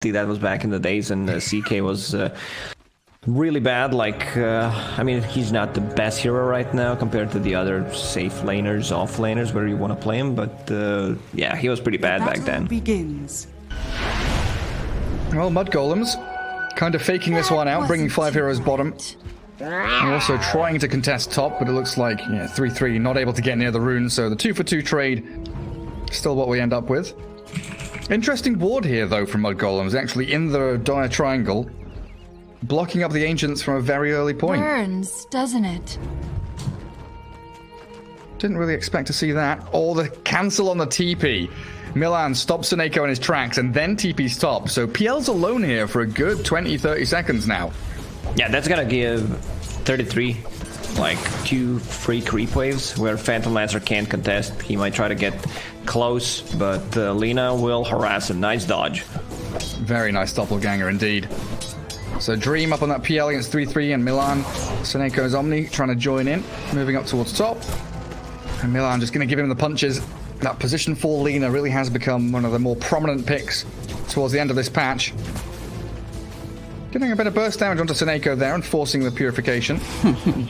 That was back in the days, and CK was really bad. Like, I mean, he's not the best hero right now compared to the other safe laners, off laners, where you want to play him. But yeah, he was pretty bad back then. Begins. Well, Mudgolems kind of faking this one out, bringing 5 heroes bottom. And also trying to contest top, but it looks like 3-3, not able to get near the rune. So the 2-for-2 trade, still what we end up with. Interesting ward here, though, from Mudgolems, actually in the dire triangle, blocking up the Ancients from a very early point. Burns, doesn't it? Didn't really expect to see that. Or the cancel on the TP. Milan stops Seneko in his tracks and then TP's top. So PL's alone here for a good 20-30 seconds now. Yeah, that's gonna give 33, like 2 free creep waves where Phantom Lancer can't contest. He might try to get close, but Lina will harass him. Nice dodge. Very nice doppelganger indeed. So Dream up on that PL against 3-3, and Milan, Seneco's Omni trying to join in, moving up towards top. And Milan just going to give him the punches. That position 4 Lina really has become one of the more prominent picks towards the end of this patch. Getting a bit of burst damage onto Seneko there and forcing the purification.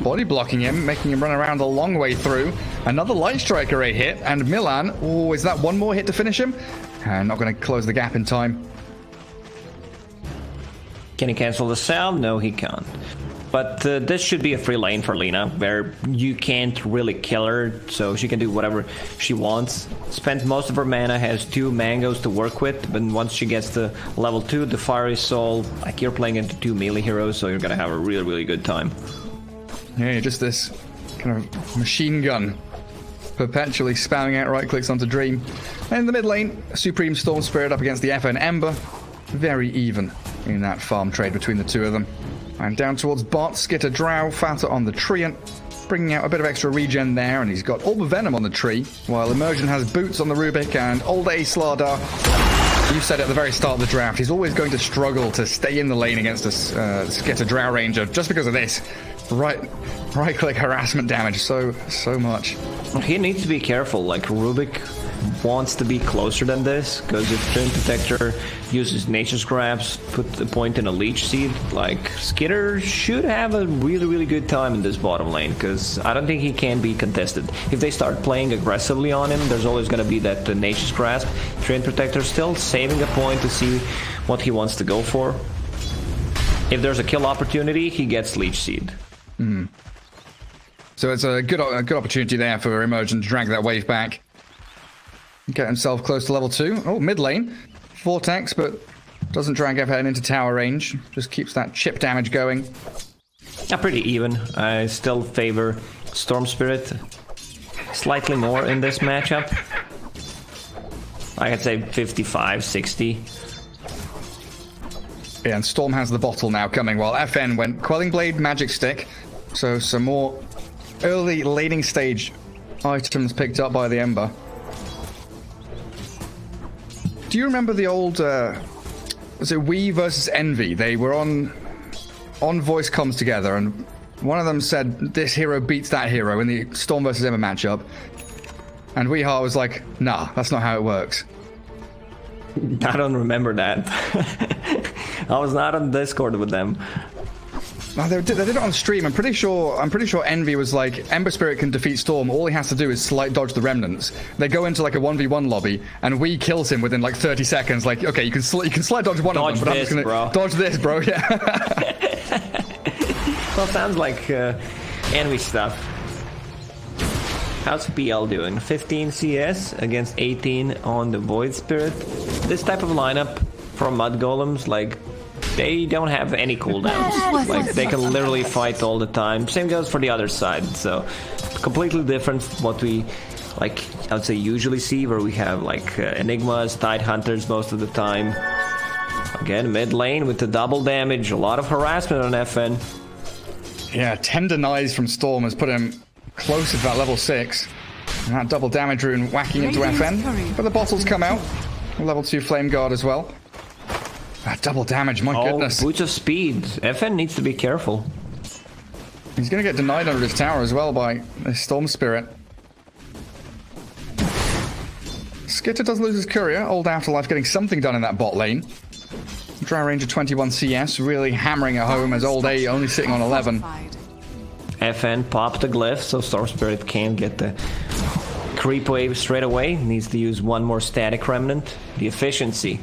Body blocking him, making him run around a long way through. Another Light Strike Array hit, and Milan, oh, is that one more hit to finish him? Not going to close the gap in time. Can he cancel the sound? No, he can't. But this should be a free lane for Lina, where you can't really kill her, so she can do whatever she wants. Spent most of her mana, has 2 mangoes to work with, but once she gets to level 2, the Fiery Soul, like you're playing into 2 melee heroes, so you're gonna have a really, really good time. Yeah, just this kind of machine gun, perpetually spamming out right clicks onto Dream. And in the mid lane, Supreme Storm Spirit up against the FN Ember. Very even in that farm trade between the two of them. And down towards bot, Skiter Drow, Fata on the Treant, bringing out a bit of extra regen there, and he's got Orb of Venom on the tree, while Immersion has Boots on the Rubik, and Old A Slardar, you said at the very start of the draft, he's always going to struggle to stay in the lane against a Skiter Drow Ranger, just because of this. Right-click harassment damage, so much. He needs to be careful, like Rubik wants to be closer than this, because if Twin Protector uses Nature's Grabs, put the point in a Leech Seed, like Skiter should have a really, really good time in this bottom lane, because I don't think he can be contested. If they start playing aggressively on him, there's always going to be that Nature's Grasp. Twin Protector still saving a point to see what he wants to go for. If there's a kill opportunity, he gets Leech Seed. So it's a good opportunity there for Immersion to drag that wave back. Get himself close to level 2. Oh, mid lane. Vortex, but doesn't drag FN into tower range. Just keeps that chip damage going. Yeah, pretty even. I still favor Storm Spirit slightly more in this matchup. I could say 55-60. Yeah, and Storm has the bottle now coming, while FN went Quelling Blade, Magic Stick. So some more early laning stage items picked up by the Ember. Do you remember the old, was it We versus Envy? They were on voice comms together, and one of them said, this hero beats that hero in the Storm versus Ember matchup. And Weehaw was like, nah, that's not how it works. I don't remember that. I was not on Discord with them. No, they did it on stream. I'm pretty sure Envy was like, Ember Spirit can defeat Storm. All he has to do is slight dodge the remnants. They go into like a 1v1 lobby, and we kills him within like 30 seconds. Like, okay, you can slight dodge one of them, but I'm just gonna dodge this, bro. Yeah. Well, sounds like Envy stuff. How's PL doing? 15 CS against 18 on the Void Spirit. This type of lineup from Mudgolems, like, they don't have any cooldowns. Like, they can literally fight all the time. Same goes for the other side. So, completely different what we, like, I would say usually see, where we have, like, Enigmas, Tide Hunters most of the time. Again, mid lane with the double damage. A lot of harassment on FN. Yeah, 10 denies from Storm has put him close to that level 6. And that double damage rune whacking into FN. But the bottles come out. Level 2 Flame Guard as well. That double damage, my goodness. Boots of speed. FN needs to be careful. He's going to get denied under his tower as well by the Storm Spirit. Skiter does lose his courier. Old Afterlife getting something done in that bot lane. Drow Ranger 21 CS really hammering it home as Old A only sitting on 11. FN popped the glyph, so Storm Spirit can't get the creep wave straight away. Needs to use one more static remnant. The efficiency.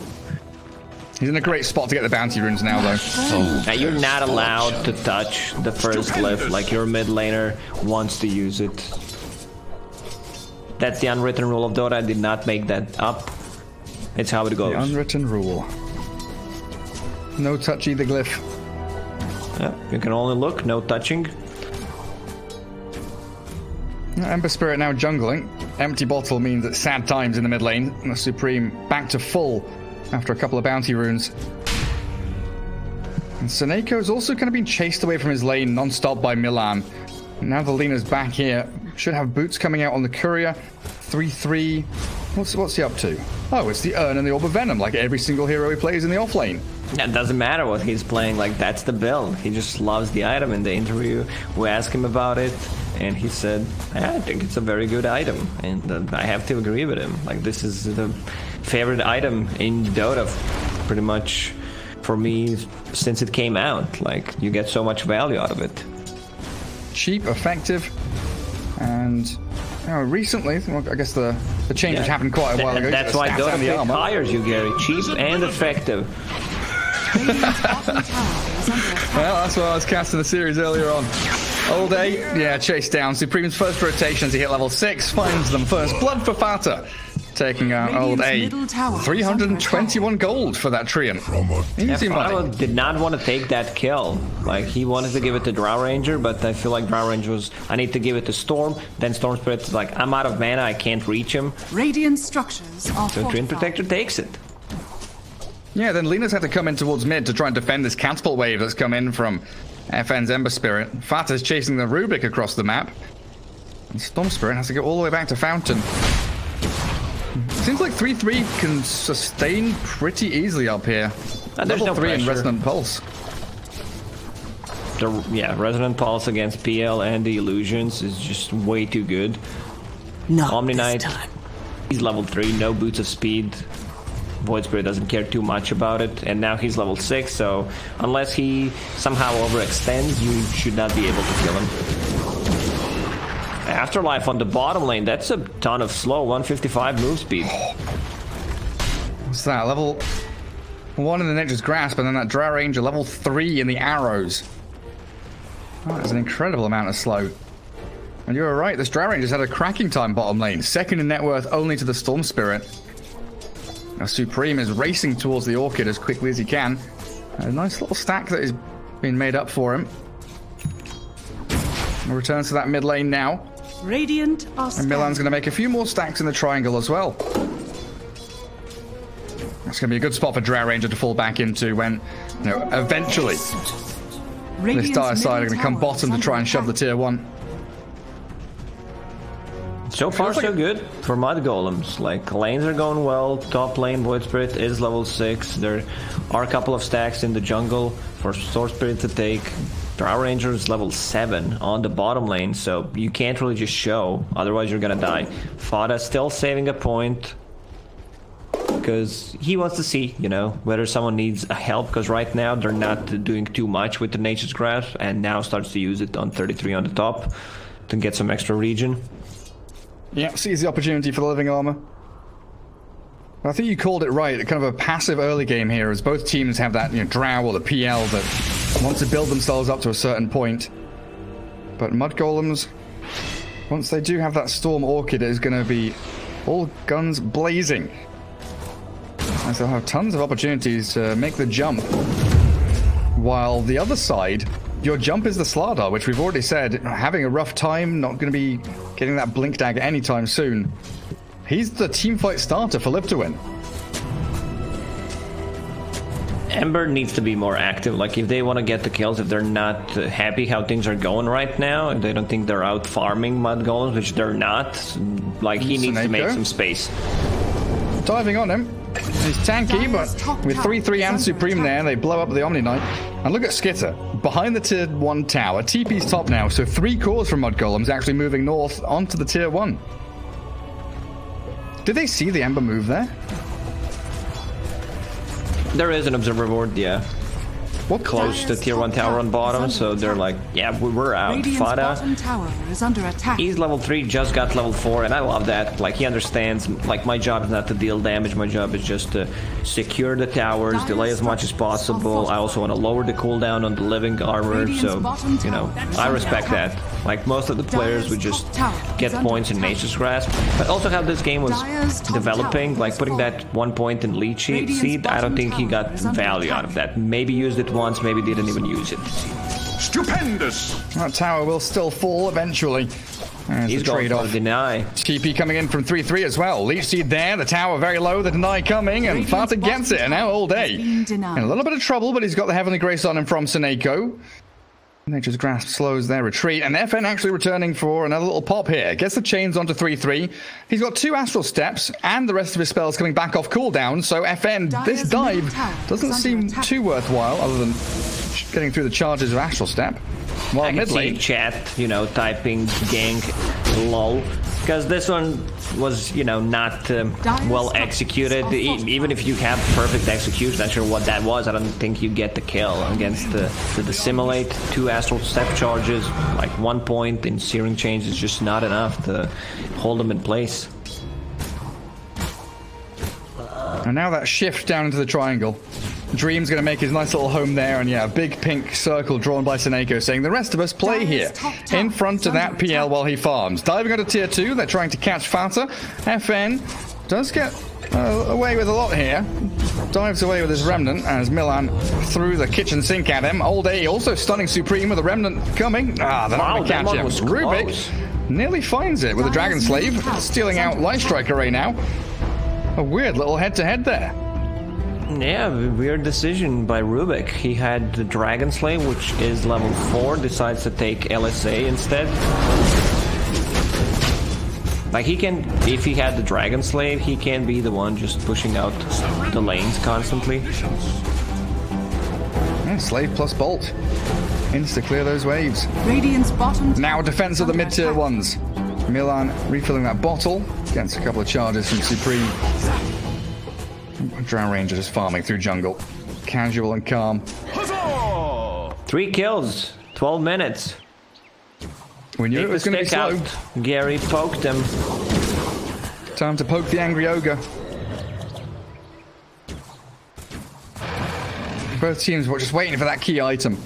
He's in a great spot to get the bounty runes now, though. Now you're not allowed to touch the first glyph, like your mid laner wants to use it. That's the unwritten rule of Dota. I did not make that up. It's how it goes. The unwritten rule. No touch either glyph. Yeah, you can only look, no touching. Ember Spirit now jungling. Empty bottle means it's sad times in the mid lane. And the Supreme back to full after a couple of bounty runes. And Seneco's also kind of been chased away from his lane non-stop by Milan. And now the Lena's back here. Should have boots coming out on the courier. 3-3. What's he up to? Oh, it's the Urn and the Orb of Venom, like every single hero he plays in the offlane. It doesn't matter what he's playing, like that's the build. He just loves the item. In the interview, we asked him about it, and he said, I think it's a very good item. And I have to agree with him. Like, this is the favorite item in Dota, pretty much, for me, since it came out. Like, you get so much value out of it. Cheap, effective, and recently, well, I guess the changes happened quite a while ago. That's why Dota hires you, Gary. Cheap and effective. Well, that's why I was casting the series earlier on. Old A, yeah, chased down. Supreme's first rotation as he hit level 6, finds them first. Blood for Fata. Taking out Old A. 321 gold for that Treant. Easy money. Did not want to take that kill. Like, he wanted to give it to Drow Ranger, but I feel like Drow Ranger was, I need to give it to Storm. Then Storm Spirit's like, I'm out of mana, I can't reach him. Radiant structures are so Treant Protector takes it. Yeah, then Lena's had to come in towards mid to try and defend this catapult wave that's come in from FN's Ember Spirit. Fata's chasing the Rubik across the map. And Storm Spirit has to go all the way back to Fountain. Seems like 3-3 can sustain pretty easily up here. And there's Level no 3 pressure. in Resonant Pulse. Resonant Pulse against PL and the Illusions is just way too good. Not Omni this Knight, time. he's level 3, no boots of speed. Void Spirit doesn't care too much about it, and now he's level 6, so unless he somehow overextends, you should not be able to kill him. Afterlife on the bottom lane, that's a ton of slow, 155 move speed. What's that? Level 1 in the Nature's Grasp, and then that Drow Ranger, level 3 in the Arrows. Oh, that's an incredible amount of slow. And you were right, this Drow Ranger's had a cracking time bottom lane. Second in net worth only to the Storm Spirit. Now Supreme is racing towards the Orchid as quickly as he can. A nice little stack that is being made up for him. And returns to that mid lane now. Radiant are and Milan's going to make a few more stacks in the triangle as well. That's going to be a good spot for Drow Ranger to fall back into when, eventually this dire side are going to come bottom to try and shove the tier 1. So far, so good for Mudgolems. Like, lanes are going well. Top lane, Void Spirit is level 6. There are a couple of stacks in the jungle for Sword Spirit to take. Drow Ranger is level 7 on the bottom lane, so you can't really just show, otherwise you're gonna die. Fada still saving a point, because he wants to see, whether someone needs a help, because right now they're not doing too much with the Nature's Grasp, and now starts to use it on 33 on the top to get some extra regen. Yeah, sees the opportunity for the living armor. I think you called it right. Kind of a passive early game here, as both teams have that Drow or the PL that want to build themselves up to a certain point. But Mudgolems, once they do have that Storm Orchid, it is going to be all guns blazing. As they'll have tons of opportunities to make the jump. While the other side, your jump is the Slardar, which we've already said, having a rough time, not going to be getting that Blink Dagger anytime soon. He's the teamfight starter for Live to Win. Ember needs to be more active. Like, if they want to get the kills, if they're not happy how things are going right now, and they don't think they're out farming Mudgolems, which they're not, like, he needs to make some space. Diving on him. He's tanky, but with 3-3 and Supreme there, they blow up the Omni Knight. And look at Skiter, behind the tier 1 tower. TP's top now, so 3 cores from Mudgolems actually moving north onto the tier 1. Did they see the Ember move there? There is an observer board, yeah. What Close to tier 1 tower on bottom, so they're like, yeah, we're out. Radiant's Fada, bottom tower is under attack. he's level 3, just got level 4, and I love that. Like, he understands, like, my job is not to deal damage, my job is just to secure the towers, delay as much as possible. I also want to lower the cooldown on the living armor, so, you know, I respect that. Like, most of the players would just get points in Nature's Grasp, but also how this game was developing, like, putting that 1 point in Leech Seed, I don't think he got value out of that. Maybe used it once, maybe didn't even use it. Stupendous! That tower will still fall eventually. There's He's the going for trade-off. the deny. TP coming in from 3-3 as well. Leech Seed there, the tower very low, the deny coming, and Fata gets it, and now all day. In a little bit of trouble, but he's got the Heavenly Grace on him from Seneko. Nature's Grasp slows their retreat, and FN actually returning for another little pop here. Gets the chains onto 3-3. He's got 2 Astral Steps, and the rest of his spells coming back off cooldown, so FN, this dive doesn't seem too worthwhile, other than getting through the charges of Astral Step. Well, I can mid see lane, chat, you know, typing gank lol, because this one was, you know, not well executed. Even if you have perfect execution, not sure what that was, I don't think you get the kill against the Dissimulate. 2 Astral Step charges, like 1 point in Searing Chains is just not enough to hold them in place. and now that shift down into the triangle. Dream's going to make his nice little home there, and yeah, a big pink circle drawn by Seneko saying the rest of us play here, in front of that PL while he farms. Diving onto tier 2, they're trying to catch Fata. FN does get away with a lot here. Dives away with his Remnant as Milan threw the kitchen sink at him. All day also stunning Supreme with a Remnant coming. They're not going to catch him. Rubik nearly finds it with a Dragon Slave, stealing out Light Strike Array now. A weird little head-to-head there. Yeah, weird decision by Rubik. He had the Dragon Slave, which is level 4, decides to take LSA instead. Like, he can, if he had the Dragon Slave, he can be the one just pushing out the lanes constantly. Yeah, Slave plus Bolt. Insta-clear those waves. Radiant's bottom Now defense of the mid-tier ones. Milan refilling that bottle. Gets a couple of charges from Supreme. Drow Ranger just farming through jungle. Casual and calm. 3 kills, 12 minutes. We knew it was going to be slow. Gary poked him. Time to poke the angry ogre. Both teams were just waiting for that key item.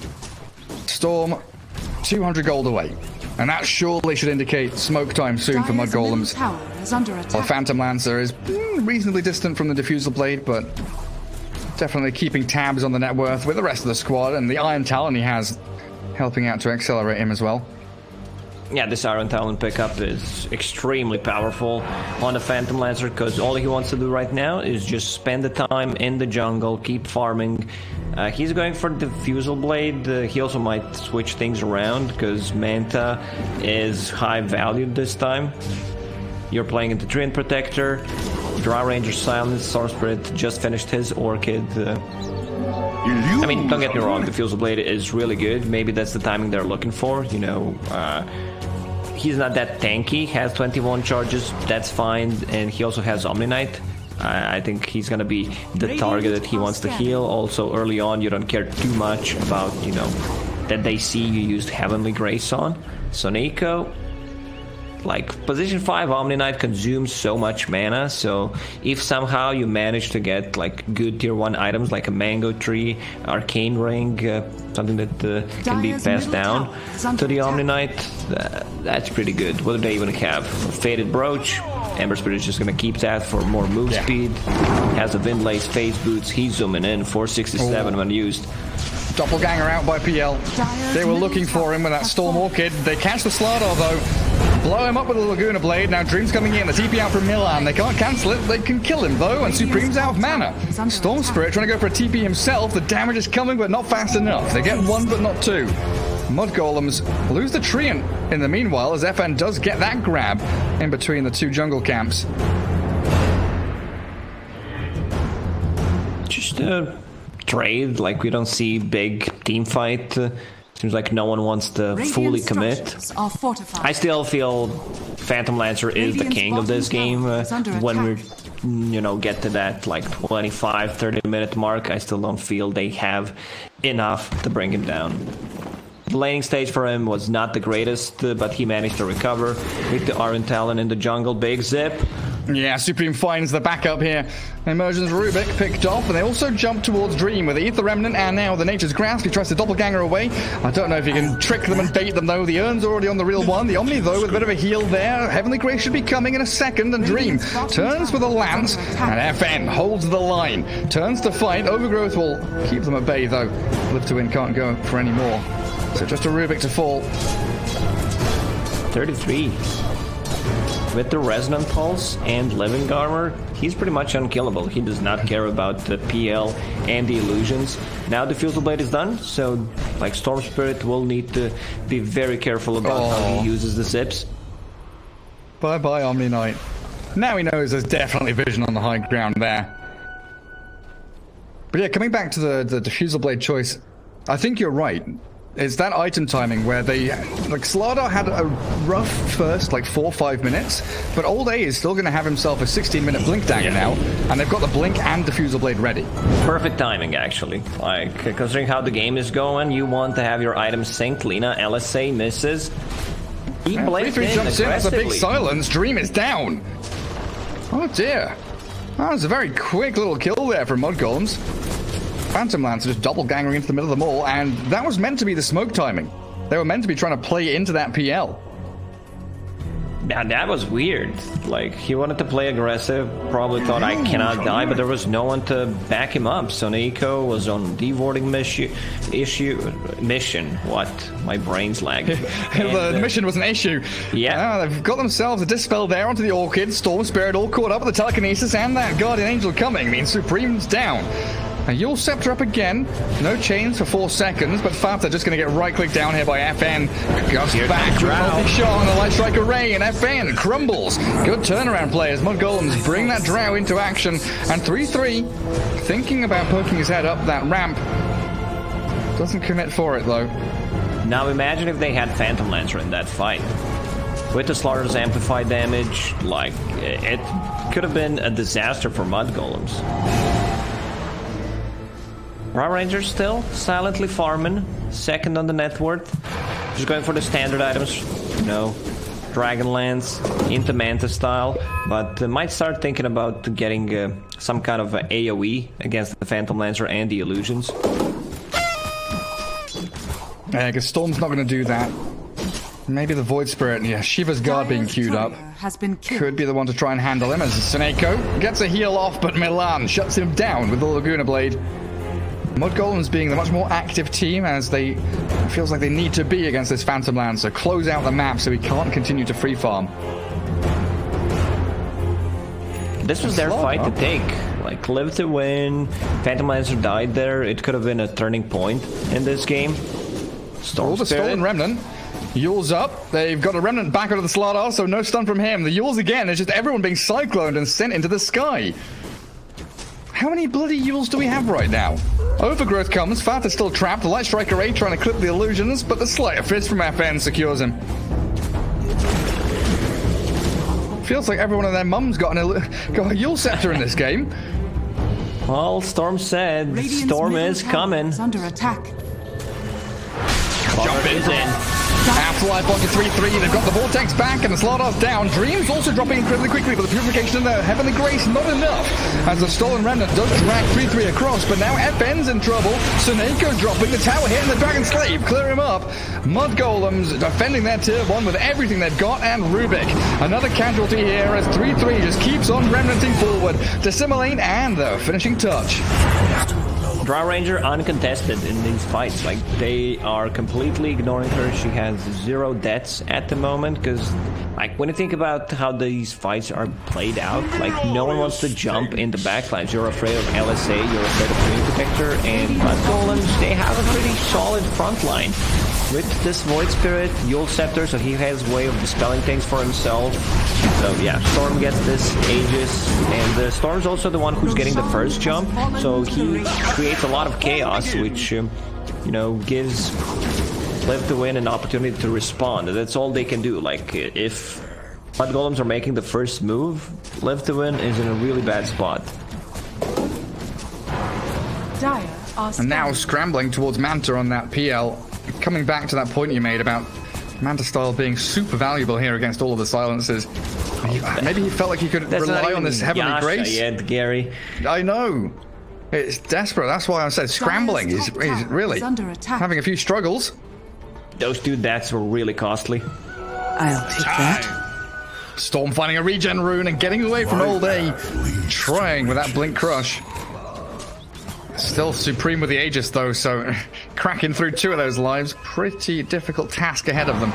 Storm, 200 gold away. And that surely should indicate smoke time soon for Mudgolems. Well, Phantom Lancer is reasonably distant from the Diffusal Blade, but definitely keeping tabs on the net worth with the rest of the squad, and the Iron Talon he has helping out to accelerate him as well. Yeah, this Iron Talon pickup is extremely powerful on the Phantom Lancer, because all he wants to do right now is just spend the time in the jungle, keep farming. He's going for the Diffusal Blade. He also might switch things around, because Manta is high valued this time. You're playing into Treant Protector. Drow Ranger Silence, Source Spirit just finished his Orchid. I mean, don't get me wrong, the Diffusal Blade is really good. Maybe that's the timing they're looking for, you know. He's not that tanky, has 21 charges, that's fine, and he also has Omni Knight. I think he's gonna be the target that he wants to heal. Also, early on, you don't care too much about, you know, that they see you used Heavenly Grace on. So Nico, like, position 5 Omni Knight consumes so much mana, so if somehow you manage to get, like, good tier 1 items like a Mango Tree, Arcane Ring, something that can be passed down to the Omni Knight, that's pretty good. What do they even have? Faded Brooch. Ember Spirit is just going to keep that for more move speed. Has a Windlace, Phase Boots, he's zooming in, 467 when used. Doppelganger out by PL. They were looking for him with that Storm Orchid. They catch the Slardar though. Blow him up with a Laguna Blade. Now Dream's coming in. The TP out from Milan. They can't cancel it. They can kill him though. And Supreme's out of mana. Storm Spirit trying to go for a TP himself. The damage is coming but not fast enough. They get 1 but not 2. Mudgolems lose the Treant in the meanwhile as FN does get that grab in between the 2 jungle camps. Just trade, like, we don't see big team fight. Seems like no one wants to fully commit. I still feel Phantom Lancer is the king of this game when we're you know, get to that like 25-30 minute mark, I still don't feel they have enough to bring him down. The laning stage for him was not the greatest, but he managed to recover with the Iron Talon in the jungle. Big zip. Yeah, Supreme finds the backup here. Emergence Rubik picked off, and they also jump towards Dream with the Ether Remnant and now the Nature's Grasp. He tries to doppelganger away. I don't know if he can trick them and bait them though. The Urn's already on the real one. The Omni though with a bit of a heal there. Heavenly Grace should be coming in a second, and Dream turns with a lance, and FN holds the line. Turns to fight. Overgrowth will keep them at bay though. Live to Win can't go for any more. So just a Rubik to fall. 33. With the Resonant Pulse and Living Armor, he's pretty much unkillable. He does not care about the PL and the illusions. Now the Fusel Blade is done, so like Storm Spirit will need to be very careful about how he uses the zips. Bye-bye, Omni Knight. Now he knows there's definitely vision on the high ground there. But yeah, coming back to the Diffusal Blade choice, I think you're right. It's that item timing where they, like, Slardar had a rough first, like, 4 or 5 minutes, but Old A is still going to have himself a 16-minute Blink Dagger now, and they've got the Blink and Diffusal Blade ready. Perfect timing, actually. Like, considering how the game is going, you want to have your items synced. Lina, LSA misses. He blades in jumps in, that's a big aggressively. silence. Dream is down. Oh, dear. That was a very quick little kill there from Mudgolems. Phantom Lancer just doppelgangering into the middle of them all, and that was meant to be the smoke timing. They were meant to be trying to play into that PL. Yeah, that was weird. Like, he wanted to play aggressive, probably thought I cannot die, but there was no one to back him up. So Nico was on devording mission. What? My brain's lagging. The mission was an issue. Yeah. They've got themselves a Dispel there onto the Orchid. Storm Spirit all caught up with the Telekinesis, and that Guardian Angel coming means Supreme's down. And Yule Scepter up again. No chains for 4 seconds, but Fata just going to get right-clicked down here by FN. Gus back with a shot on the Light Strike Array, and FN crumbles. Good turnaround play as Mudgolems bring that Drow into action. And 3-3, thinking about poking his head up that ramp. Doesn't commit for it, though. Now imagine if they had Phantom Lancer in that fight. With the Slaughter's amplified damage, like, it could have been a disaster for Mudgolems. Drow Ranger still silently farming, second on the net worth. Just going for the standard items, you know, Dragonlance into Manta style, but might start thinking about getting some kind of AoE against the Phantom Lancer and the illusions. Yeah, because Storm's not going to do that. Maybe the Void Spirit, yeah, Shiva's Guard being queued up. Could be the one to try and handle him as Seneko gets a heal off, but Milan shuts him down with the Laguna Blade. Mudgolems being the much more active team as they feels like they need to be against this Phantom Lancer. Close out the map so he can't continue to free farm. This was their fight to take. Like, live to win. Phantom Lancer died there. It could have been a turning point in this game. Storm the Stolen Remnant. Yule's up. They've got a Remnant back out of the Slardar, so no stun from him. The Yules again, it's just everyone being cycloned and sent into the sky. How many bloody Yules do we have right now? Overgrowth comes, Fat is still trapped, the Light Strike Array trying to clip the illusions, but the Slayer Fist from FN secures him. Feels like everyone and their mum's got a Yule Scepter in this game. Well, Storm said Storm is coming. Under attack. Jump in. Afterlife onto 3-3, they've got the Vortex back and the Slardar's down. Dreams also dropping incredibly quickly, but the Purification in there, Heavenly Grace not enough. As the Stolen Remnant does drag 3-3 across, but now FN's in trouble. Suneiko's dropping, the tower hitting the Dragon Slave, clear him up. Mudgolems defending their tier 1 with everything they've got, and Rubik. Another casualty here as 3-3 just keeps on remnanting forward. Dissimilate and the finishing touch. Drow Ranger uncontested in these fights. Like, they are completely ignoring her. She has 0 deaths at the moment because, like, when you think about how these fights are played out, like, no one wants to jump in the backlines. You're afraid of LSA, you're afraid of Dream Protector, and Mudgolems, they have a pretty solid front line. With this Void Spirit, Yule Scepter, so he has a way of dispelling things for himself. So yeah, Storm gets this Aegis, and Storm's also the one who's getting the first jump, so he creates a lot of chaos, which, you know, gives Live to Win an opportunity to respond. That's all they can do. Like, if Mudgolems are making the first move, Live to Win is in a really bad spot. Dire are And now scrambling towards Manta on that PL. Coming back to that point you made about Manta style being super valuable here against all of the silences. Maybe he felt like he could rely on this Heavenly Yasha Grace. yet, Gary. I know. It's desperate. That's why I said scrambling. He's really having a few struggles. Those two deaths were really costly. I'll take that. Storm finding a regen rune and getting away from Old A. Trying with that Blink Crush. Still Supreme with the Aegis though, so cracking through 2 of those lives. Pretty difficult task ahead of them.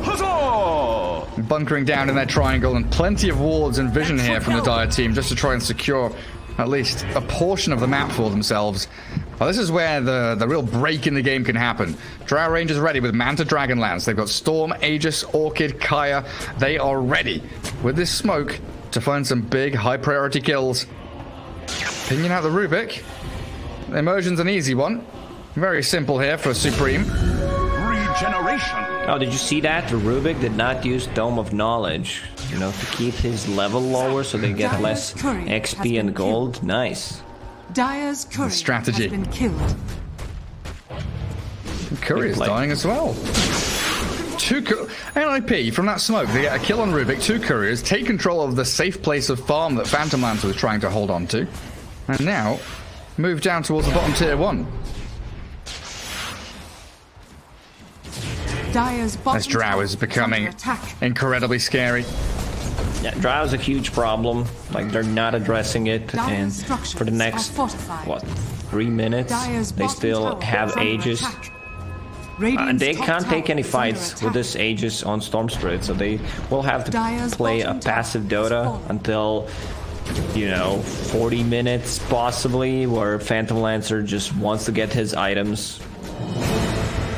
Huzzah! Bunkering down in their triangle and plenty of wards and vision here from the Dire team just to try and secure at least a portion of the map for themselves. Well, this is where the real break in the game can happen. Drow Rangers ready with Manta Dragonlance. They've got Storm, Aegis, Orchid, Kaya. They are ready with this smoke to find some big high priority kills. Pinging out the Rubik. Immersion's an easy one. Very simple here for Supreme. Regeneration. Oh, did you see that? The Rubik did not use Dome of Knowledge, you know, to keep his level lower so they get less XP and gold. Nice. Dire's courier strategy. has been killed. Courier's dying as well. 2 NIP from that smoke. They get a kill on Rubik. 2 couriers take control of the safe place of farm that Phantom Lancer was trying to hold on to. And now move down towards the bottom tier 1. Dire's This Drow is becoming incredibly scary. Yeah, Drow is a huge problem. Like, they're not addressing it, and Dire's for the next, structures are fortified. what, 3 minutes, Dire's they bottom still tower have is under Aegis. attack. And Radiant's they top can't tower take any is under fights with attack. this Aegis on Storm Spirit, so they will have to Dire's play a bottom tower passive is Dota fallen. until, you know, 40 minutes possibly, where Phantom Lancer just wants to get his items.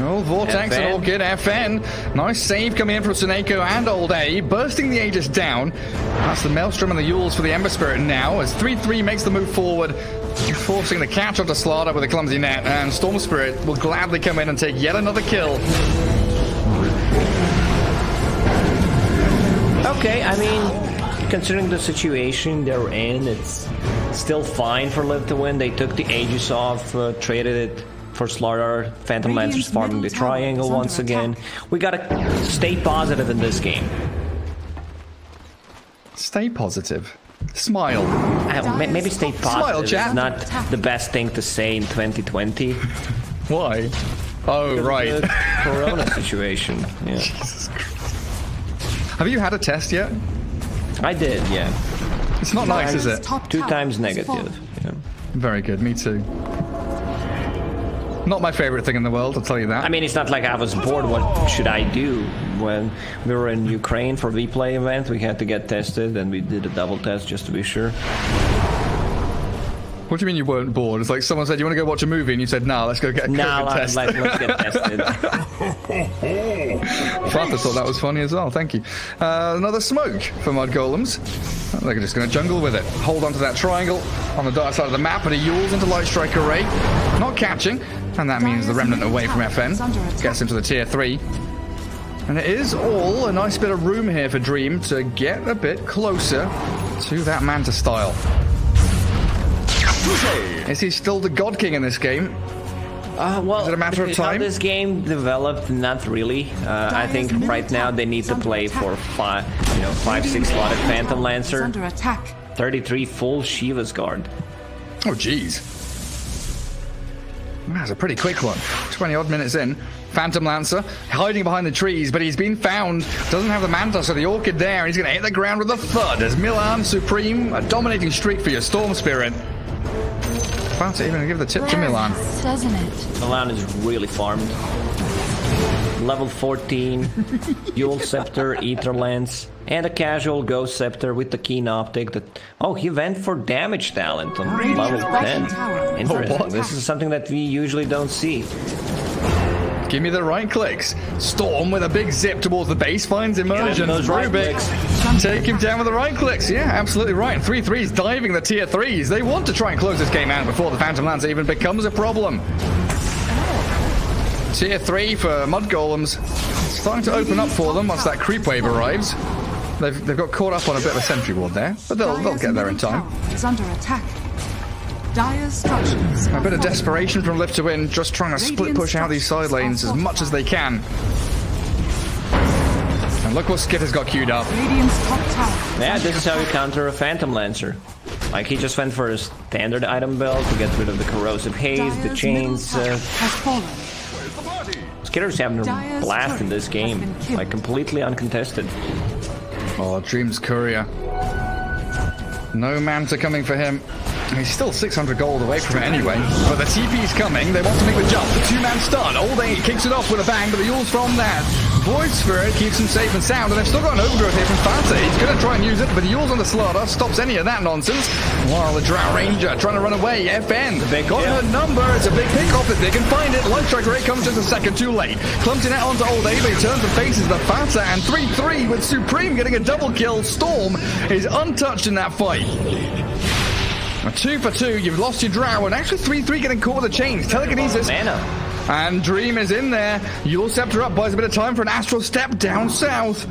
Oh, Vortex and FN. Orchid, FN. Nice save coming in from Suneko and Old A, bursting the Aegis down. That's the Maelstrom and the Yules for the Ember Spirit now, as 3-3 makes the move forward, forcing the catch onto Slaughter with a clumsy net, and Storm Spirit will gladly come in and take yet another kill. Okay, I mean, considering the situation they're in, it's still fine for Live to Win. They took the Aegis off, traded it for Slaughter. Phantom Lancer's farming the triangle once again. We gotta stay positive in this game. Stay positive. Smile. Maybe stay positive chat. is not the best thing to say in 2020. Why? Oh, right. The Corona situation. Yeah. Have you had a test yet? I did, yeah. It's not nice, is it? Top 2 tower times is negative. fallen. Yeah. Very good, me too. Not my favorite thing in the world, I'll tell you that. I mean, it's not like I was bored. What should I do? When we were in Ukraine for V-Play event, we had to get tested, and we did a double test just to be sure. What do you mean you weren't bored? It's like someone said, you want to go watch a movie? And you said, nah, let's go get a COVID test. Let's get tested. Farther thought that was funny as well, thank you. Another smoke for Mudgolems. They're just going to jungle with it. Hold on to that triangle on the dark side of the map, but he yules into Light Strike Array. Not catching, and that means the Remnant away from FN. Gets into the tier 3. And it is all a nice bit of room here for Dream to get a bit closer to that Manta style. Is he still the God King in this game? Well, is it a matter of how time? this game developed, not really. I think right now they need to play for 5-6 slotted Phantom Lancer, Under attack. 33 full Shiva's Guard. Oh, jeez. That's a pretty quick one. 20 odd minutes in. Phantom Lancer hiding behind the trees, but he's been found. Doesn't have the Manta, so the Orchid there. He's going to hit the ground with a thud as Milan Supreme, a dominating streak for your Storm Spirit. About to even give the tip to Milan. Doesn't it? Milan is really farmed. Level 14, Yule Scepter, Ether Lance, and a casual Ghost Scepter with the Keen Optic. Oh, he went for damage talent on level 10. Interesting. This is something that we usually don't see. Give me the right clicks. Storm with a big zip towards the base finds Immersion. Those right Rubik. clicks. Take him down with the right clicks. Yeah, absolutely right. 3-3's diving the tier 3s. They want to try and close this game out before the Phantom Lancer even becomes a problem. Tier 3 for Mudgolems. Starting to open up for them once that creep wave arrives. They've got caught up on a bit of a sentry ward there, but they'll get there in time. Is under attack. Dire's structures. A bit of desperation from Lift to Win, just trying to split push out these side lanes as much as they can. And look what Skiter's got queued up. Radiant's top tower. Yeah, this is how you counter a Phantom Lancer. Like, he just went for a standard item build to get rid of the corrosive haze, the chains. Has fallen. Skitter's having a blast in this game. Like, completely uncontested. Oh, Dream's Courier. No Manta coming for him. He's still 600 gold away from it anyway. But the TP's coming. They want to make the jump. The two-man stun. All day kicks it off with a bang, but the Yule's from that. Void Spirit keeps him safe and sound, and they've still got an overgrowth here from Fanta. He's going to try and use it, but the Yule's on the slaughter. Stops any of that nonsense. While the Drow Ranger trying to run away. FN got her number. It's a big pick-off if they can find it. Light Strike Ray comes just a second too late. Clumping it onto All Day, but he turns and faces the Fanta, and 3-3 with Supreme getting a double kill. Storm is untouched in that fight. A 2 for 2, you've lost your Drow, and actually 3-3 getting caught with the chains. Telekinesis. And Dream is in there. Yule Scepter up, buys a bit of time for an Astral Step down south.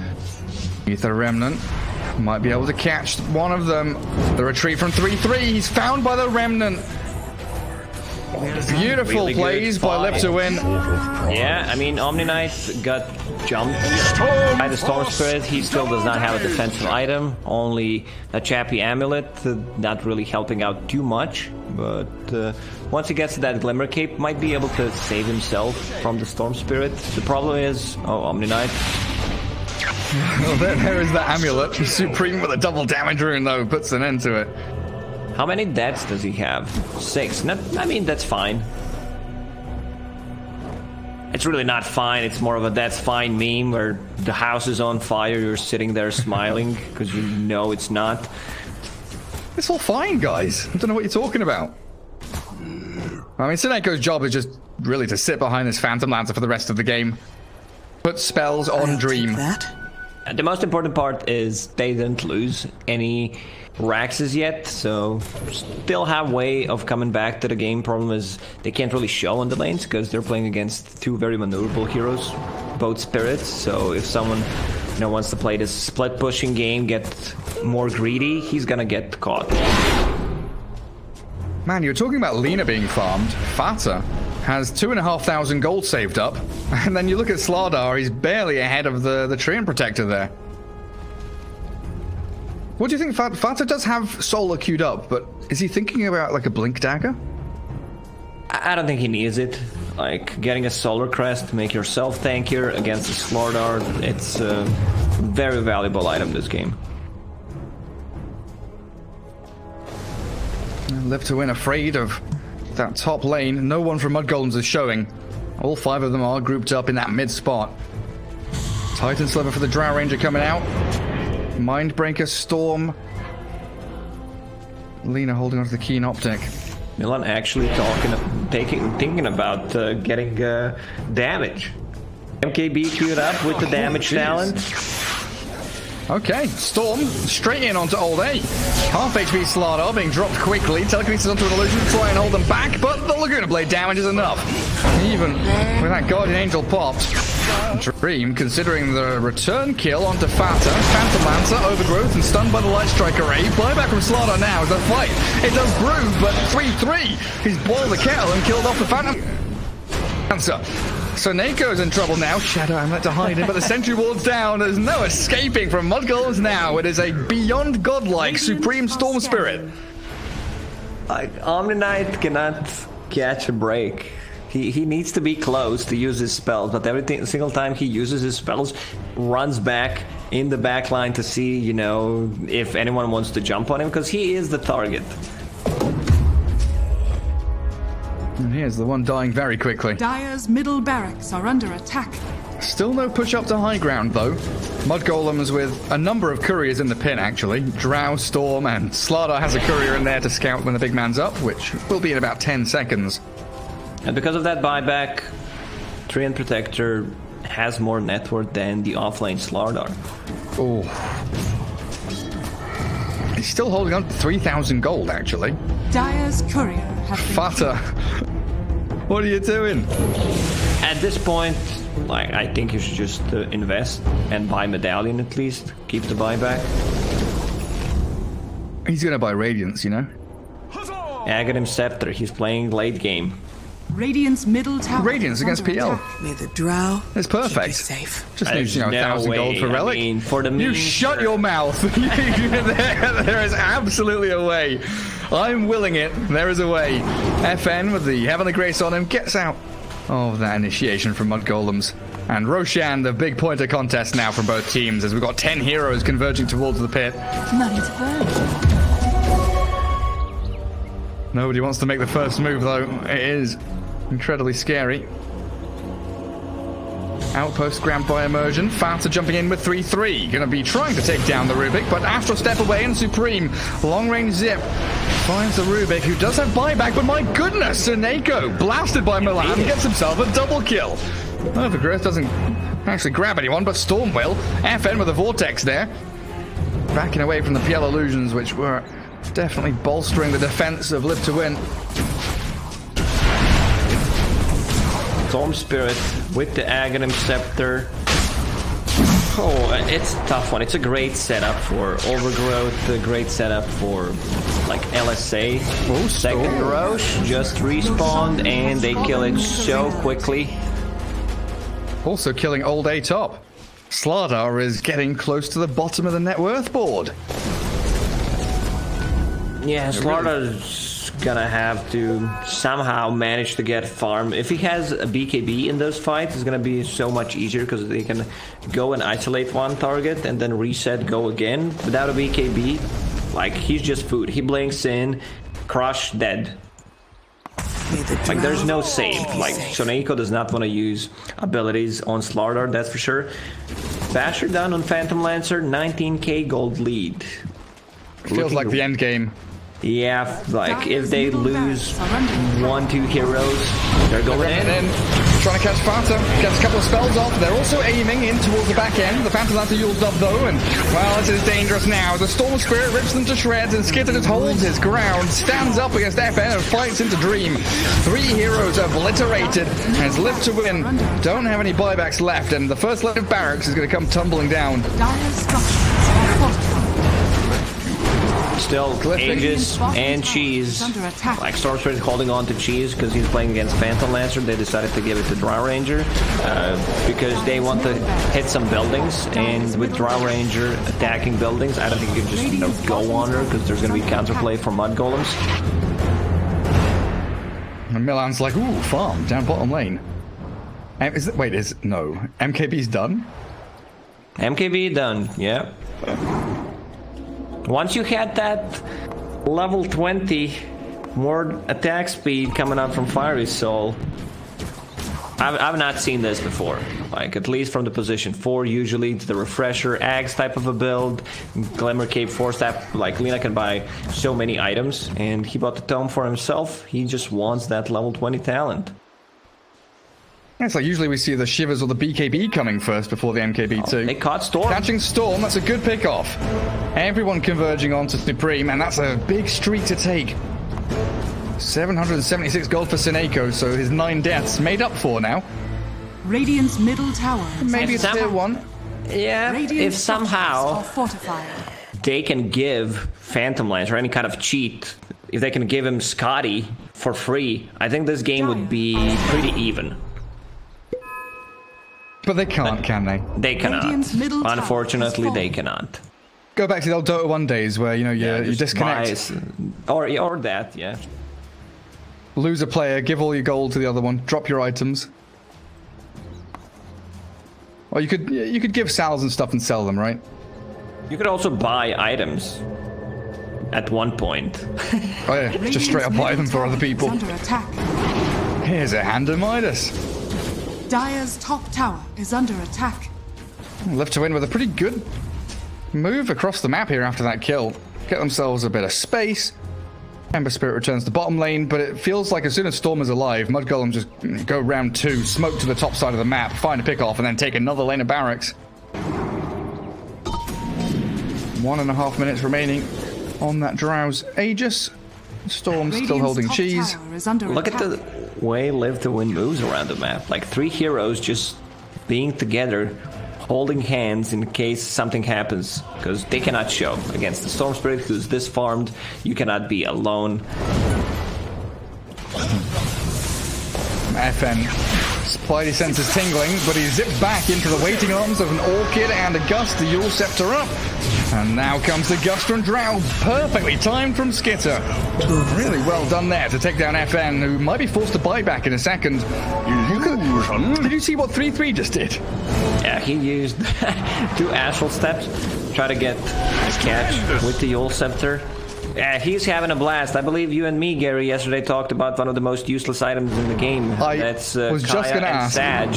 Ether Remnant might be able to catch one of them. The retreat from 3-3, he's found by the Remnant. Beautiful really plays by Lip to Win. Yeah, I mean, Omni Knight got jumped by the Storm Spirit. He still does not have a defensive item, only a Chappy Amulet, not really helping out too much. But once he gets to that Glimmer Cape, might be able to save himself from the Storm Spirit. The problem is, Omni Knight. Well, there is that Amulet. Supreme with a double damage rune, though, puts an end to it. How many deaths does he have? 6. I mean, that's fine. It's really not fine. It's more of a that's fine meme where the house is on fire, you're sitting there smiling because you know it's not. It's all fine, guys. I don't know what you're talking about. I mean, Sineko's job is just really to sit behind this Phantom Lancer for the rest of the game. Put spells on Dream. The most important part is they didn't lose any Raxes yet, so still have way of coming back to the game. Problem is they can't really show on the lanes because they're playing against two very maneuverable heroes, both spirits. So if someone wants to play this split pushing game, get more greedy, he's gonna get caught. Man, you're talking about Lina being farmed. Fata has 2,500 gold saved up, and then you look at Slardar, he's barely ahead of the Treant Protector there. What do you think? Fata does have Solar queued up, but is he thinking about like a Blink Dagger? I don't think he needs it. Like, getting a Solar Crest to make yourself tankier against the Slardar, it's a very valuable item this game. Live to Win afraid of that top lane. No one from Mudgolems is showing. All 5 of them are grouped up in that mid spot. Titan Sliver for the Drow Ranger coming out. Mindbreaker, Storm. Lina holding onto the Keen Optic. Milan actually thinking about getting damage. MKB queued up with the damage talent. Okay, Storm straight in onto Old A. Half HP Slardar being dropped quickly. Telekinesis onto an illusion to try and hold them back, but the Laguna Blade damage is enough. Even with that Guardian Angel popped. Dream considering the return kill onto Fata. Phantom Lancer, overgrowth, and stunned by the Light Strike Array. Buyback from Slardar now as they fight. It does bruise, but 3-3. He's boiled the kettle and killed off the Phantom Lancer. So Nako's in trouble now. Shadow Amulet to hide him, but the sentry ward's down. There's no escaping from Mudgolems now. It is a beyond godlike Supreme Storm Spirit. Like, Omni Knight cannot catch a break. He needs to be close to use his spells, but every single time he uses his spells, runs back in the back line to see, if anyone wants to jump on him, because he is the target. And here's the one dying very quickly. Dire's middle barracks are under attack. Still no push up to high ground, though. Mudgolems with a number of couriers in the pin, actually. Drow, Storm, and Slardar has a courier in there to scout when the big man's up, which will be in about 10 seconds. And because of that buyback, Treant Protector has more net worth than the offlane Slardar. Oh. He's still holding on to 3,000 gold, actually. Dire's courier has been Fata, what are you doing? At this point, Like, I think you should just invest and buy Medallion at least. Keep the buyback. He's gonna buy Radiance, you know? Aghanim Scepter, he's playing late game. Radiant's middle tower. Radiance against under PL. attack. May the Drow It's keep you perfect. safe. Just needs, There's 1,000 gold for way. Relic. I mean, for the You memes, shut your mouth. there is absolutely a way. I'm willing it. There is a way. FN with the Heavenly Grace on him gets out of that initiation from Mudgolems. And Roshan, the big pointer contest now from both teams as we've got 10 heroes converging towards the pit. Nothing's burned. Nobody wants to make the first move though. It is incredibly scary. Outpost grabbed by immersion. Founder jumping in with 3-3. Gonna be trying to take down the Rubik, but Astral step away and Supreme. Long range zip. Finds the Rubik, who does have buyback, but my goodness, Seneko, blasted by Milan, gets himself a double kill. Overgrowth doesn't actually grab anyone, but Storm will. FN with a Vortex there. Backing away from the PL illusions, which were definitely bolstering the defense of Live to Win. Storm Spirit with the Aghanim Scepter. Oh, it's a tough one. It's a great setup for Overgrowth, a great setup for like LSA. Oh, second Roche just respawned and they kill it so quickly. Also killing old A top. Slardar is getting close to the bottom of the net worth board. Yeah, Slardar's gonna have to somehow manage to get farm. If he has a BKB in those fights, it's gonna be so much easier because they can go and isolate one target and then reset, go again. Without a BKB, like, he's just food. He blinks in, crush, dead. Like, there's no save. Like, Soneko does not want to use abilities on Slardar, that's for sure. Basher down on Phantom Lancer, 19k gold lead. Feels like the end game. Yeah, like if they lose 1-2 heroes, they're going in. Trying to catch Fanta, gets a couple of spells off. They're also aiming in towards the back end. The Phantom Lancer used up though, and well, this is dangerous now. The Storm Spirit rips them to shreds, and Skiter just holds his ground, stands up against FN and fights into Dream. 3 heroes obliterated, and it's Live to Win. Don't have any buybacks left, and the first line of barracks is going to come tumbling down. Dire structures are fortified. Still, Aegis and Cheese. Like, Storm Spirit holding on to Cheese because he's playing against Phantom Lancer. They decided to give it to Drow Ranger because they want to hit some buildings. And with Drow Ranger attacking buildings, I don't think you can just go on her because there's going to be counterplay for Mudgolems. And Milan's like, ooh, farm down bottom lane. No, MKB's done? MKB done, yeah. Once you had that level 20 more attack speed coming out from Fiery Soul, I've not seen this before. Like, at least from the position 4, usually it's the Refresher, Axe type of a build, Glimmer Cape, Force Tap. Like, Lina can buy so many items, and he bought the Tome for himself. He just wants that level 20 talent. It's like usually we see the Shivers or the BKB coming first before the MKB too. They caught Storm. Catching Storm, that's a good pick-off. Everyone converging onto Supreme, and that's a big streak to take. 776 gold for Seneko, so his 9 deaths made up for now. Radiant's middle tower. Maybe it's tier 1. Yeah, if somehow they can give Phantom Lance or any kind of cheat, if they can give him Scotty for free, I think this game would be pretty even. But they can't, can they? They cannot. Unfortunately, they cannot. Go back to the old Dota 1 days where, you know, you disconnect. Or that, yeah. Lose a player, give all your gold to the other one, drop your items. Or you could give sals and stuff and sell them, right? You could also buy items at one point. Oh yeah, just straight up buy them for other people. Here's a hand of Midas. Dire's top tower is under attack. Live to Win with a pretty good move across the map here after that kill. Get themselves a bit of space. Ember Spirit returns to bottom lane, but it feels like as soon as Storm is alive, Mudgolem just go round 2, smoke to the top side of the map, find a pick off, and then take another lane of barracks. 1.5 minutes remaining on that Drow's Aegis. Storm still holding Cheese. Look at the way Live to Win moves around the map. Like 3 heroes just being together, holding hands in case something happens, because they cannot show against the Storm Spirit who's this farmed. You cannot be alone. FN, spidey senses tingling, but he zipped back into the waiting arms of an Orchid and a Gust, the Yule Scepter up. And now comes the Gust from Drow, perfectly timed from Skiter. Really well done there to take down FN, who might be forced to buy back in a second. Did you see what 3-3 just did? Yeah, he used 2 Astral Steps, try to get a catch with the Yule Scepter. Yeah, he's having a blast. I believe you and me, Gary, yesterday talked about one of the most useless items in the game. That's was Kaya just gonna and ask. Sag.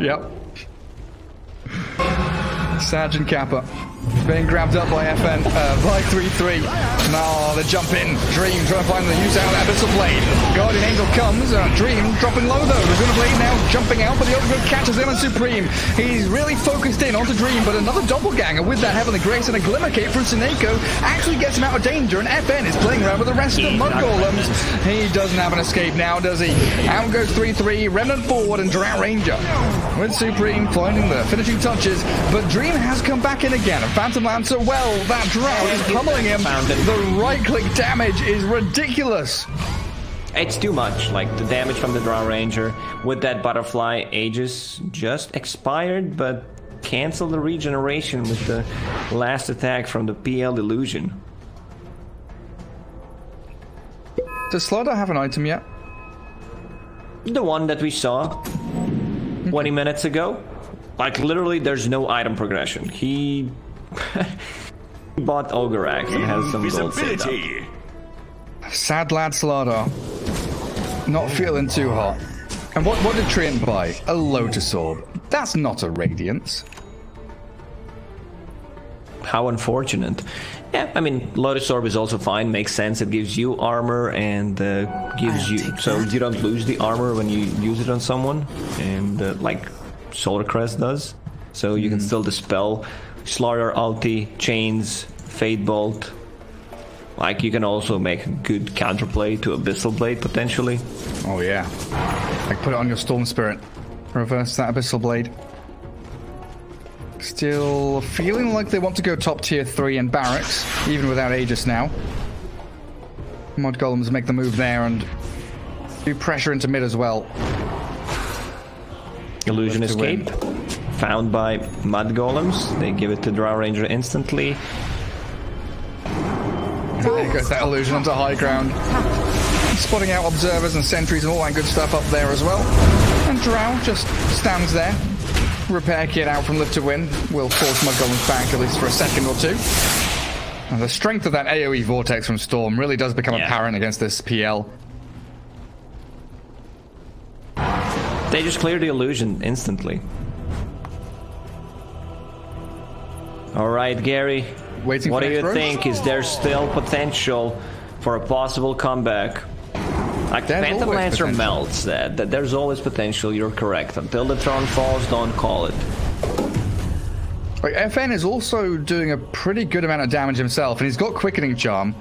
Yep. Sag and Kappa being grabbed up by FN, by 3-3. No, the jump in. Dream trying to find the use out of that Abyssal Blade. Guardian Angel comes. Dream dropping low though. The Blade now jumping out, but the Ultimate catches him and Supreme. He's really focused in onto Dream, but another Doppelganger with that Heavenly Grace and a Glimmer Cape from Sineko actually gets him out of danger, and FN is playing around with the rest of the Mudgolems. He doesn't have an escape now, does he? Out goes 3-3, Remnant forward, and Drow Ranger with Supreme finding the finishing touches, but Dream has come back in again. Phantom Lancer, well, that Drow is pummeling him. The right-click damage is ridiculous. It's too much. Like, the damage from the Drow Ranger with that Butterfly Aegis just expired, but cancel the regeneration with the last attack from the PL Illusion. Does Slaughter have an item yet? The one that we saw 20 minutes ago. Like, literally, there's no item progression. He bought Ogre Axe and has some gold saved up. Sad lad Slaughter. Not feeling too hot. And what did Trent buy? A Lotus Orb. That's not a Radiance. How unfortunate. Yeah, I mean, Lotus Orb is also fine, makes sense. It gives you armor and gives you... So you don't lose the armor when you use it on someone. And like Solar Crest does. So you can still dispel Slaughter, ulti, chains, Fade Bolt. Like, you can also make a good counterplay to Abyssal Blade, potentially. Oh, yeah. Like, put it on your Storm Spirit. Reverse that Abyssal Blade. Still feeling like they want to go top tier 3 in Barracks, even without Aegis now. Mudgolems make the move there and do pressure into mid as well. Illusion Escape. Found by Mudgolems. They give it to Drow Ranger instantly. There goes that illusion onto high ground. Spotting out observers and sentries and all that good stuff up there as well. And Drow just stands there. Repair kit out from Live to Win will force Mudgolems back at least for a second or two. And the strength of that AoE Vortex from Storm really does become apparent against this PL. They just clear the illusion instantly. Alright, Gary. Waiting what for do you X-Rose? think? Is there still potential for a possible comeback? Like, There's Phantom always Lancer potential. melts that. There's always potential, you're correct. Until the throne falls, don't call it. Like, FN is also doing a pretty good amount of damage himself, and he's got Quickening Charm.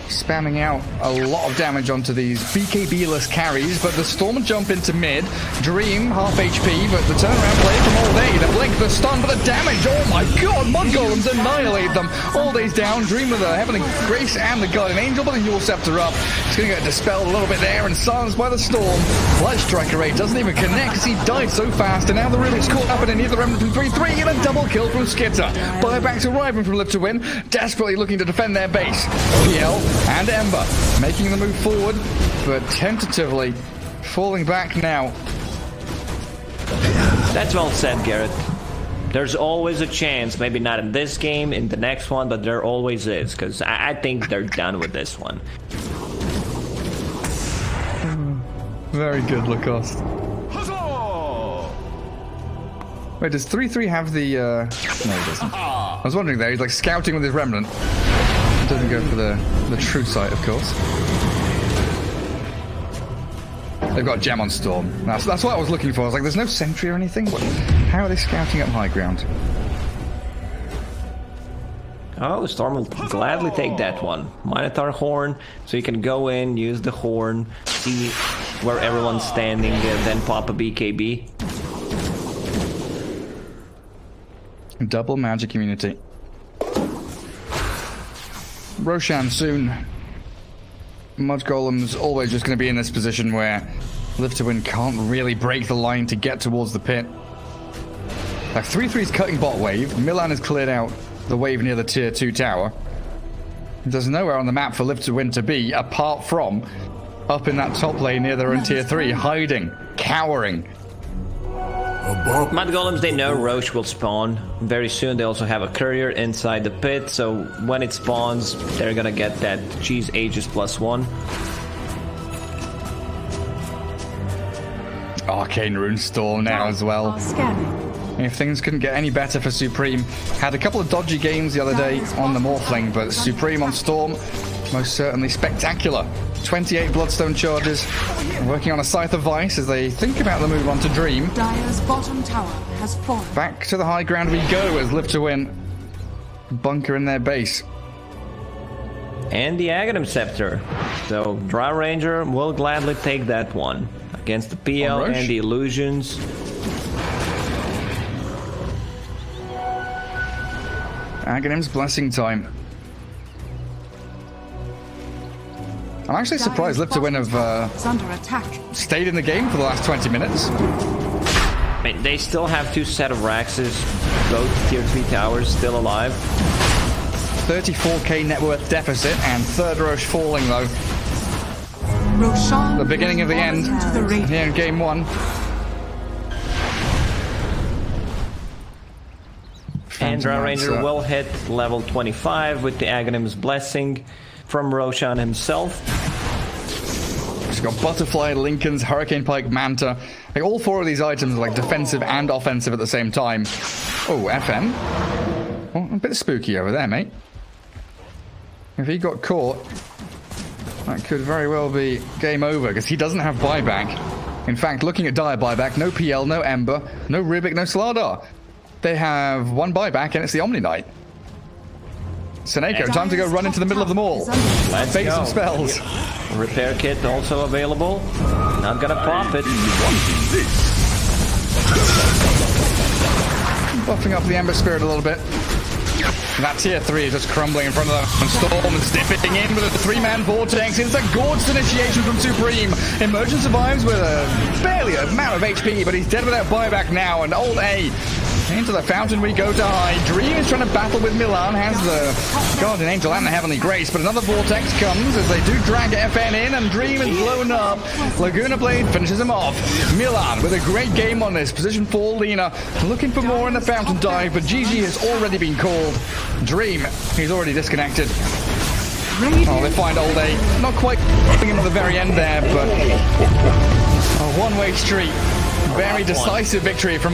Spamming out a lot of damage onto these BKB-less carries, but the Storm jump into mid. Dream, half HP, but the turnaround play from All Day. The blink, the stun, but the damage, oh my god, Mudgolems annihilate them. All Day's down, Dream with the Heavenly Grace and the Guardian Angel, but the Yule Scepter up. It's going to get dispelled a little bit there and silenced by the Storm. Light Striker rate doesn't even connect because he died so fast, and now the Rubik's caught up in either Remnant from 3-3 and a double kill from Skiter. Buybacks arriving from Live to Win, desperately looking to defend their base. PL and Ember making the move forward, but tentatively falling back now. That's well said, Garrett. There's always a chance, maybe not in this game, in the next one, but there always is, because I think they're done with this one. Very good, Lacoste. Wait, does 3-3 have the... No, he doesn't. I was wondering there, he's like scouting with his Remnant. Doesn't go for the true sight, of course. They've got a gem on Storm. That's what I was looking for. I was like, there's no sentry or anything? How are they scouting up high ground? Oh, Storm will gladly take that one. Minotaur Horn, so you can go in, use the horn, see where everyone's standing, then pop a BKB. Double magic immunity. Roshan soon. Mudgolems always just going to be in this position where Live to Win can't really break the line to get towards the pit. Like 3-3's cutting bot wave. Milan has cleared out the wave near the tier 2 tower. There's nowhere on the map for Live to Win to be apart from up in that top lane near their own tier 3, hiding, cowering. Mudgolems, they know Roche will spawn very soon. They also have a courier inside the pit, so when it spawns, they're gonna get that cheese ages +1. Arcane Rune Storm now as well. If things couldn't get any better for Supreme. Had a couple of dodgy games the other day on the Morphling, but Supreme on Storm, most certainly spectacular. 28 Bloodstone charges, working on a Scythe of Vice as they think about the move on to Dream. Dire's bottom tower has fallen. Back to the high ground we go as Live to Win bunker in their base. And the Aghanim Scepter. So Drow Ranger will gladly take that one against the PL and the Illusions. Aghanim's Blessing time. I'm actually surprised Live to Win have stayed in the game for the last 20 minutes. I mean, they still have 2 set of Raxes, both tier 3 towers still alive. 34k net worth deficit and third Roche falling though. The beginning of the end here in game 1. And Drow Ranger will hit level 25 with the Aghanim's Blessing from Roshan himself. She's got Butterfly, Lincoln's, Hurricane Pike, Manta. Like all 4 of these items are like defensive and offensive at the same time. Oh, FN. Oh, a bit spooky over there, mate. If he got caught, that could very well be game over because he doesn't have buyback. In fact, looking at Dire buyback, no PL, no Ember, no Rubik, no Slardar. They have 1 buyback and it's the Omni Knight. Seneko, time to go run into the middle of them all. Let's Bait go. some spells. Repair kit also available. Not gonna pop it. Buffing up the Ember Spirit a little bit. That tier 3 is just crumbling in front of them. And Storm is dipping in with a 3-man vortex. It's a gorgeous initiation from Supreme. Emergent survives with a barely amount of HP, but he's dead without buyback now. And old A. Into the fountain we go to hide. Dream is trying to battle with Milan. Has the Guardian Angel and the Heavenly Grace. But another vortex comes as they do drag FN in. And Dream is blown up. Laguna Blade finishes him off. Milan with a great game on this. Position 4 Lina. Looking for more in the fountain dive. But GG has already been called. Dream, he's already disconnected. Oh, they find old A. Not quite him at the very end there. But a one-way street. Very decisive victory from